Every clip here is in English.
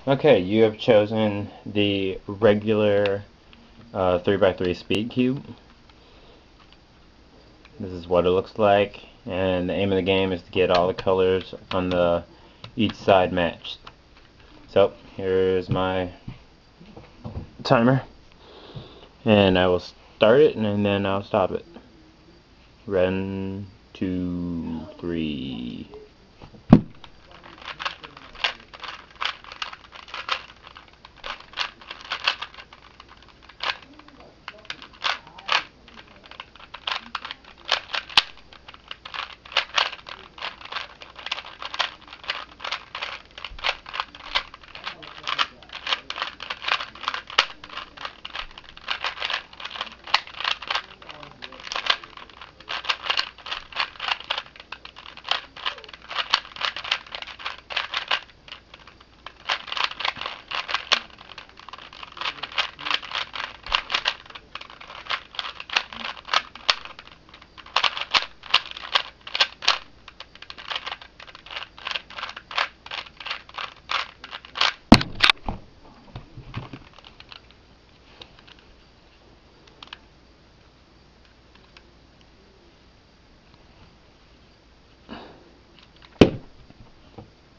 Okay, you have chosen the regular 3x3 speed cube. This is what it looks like, and the aim of the game is to get all the colors on the each side matched. So here's my timer, and I will start it and then I'll stop it. 1, 2, 3.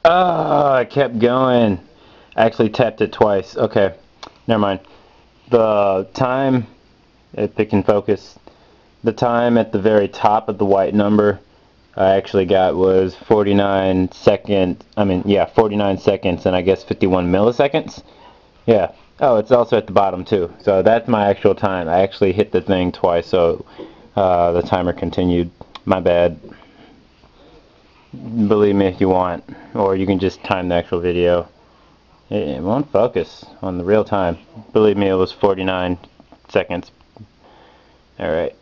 Ah, I kept going. I actually tapped it twice. Okay, never mind. The time, if it can focus, the time at the very top of the white number I actually got was 49 seconds. 49 seconds and I guess 51 milliseconds. Yeah. Oh, it's also at the bottom too. So that's my actual time. I actually hit the thing twice, so the timer continued. My bad. Believe me if you want, or you can just time the actual video. It won't focus on the real time. Believe me, it was 49 seconds. Alright.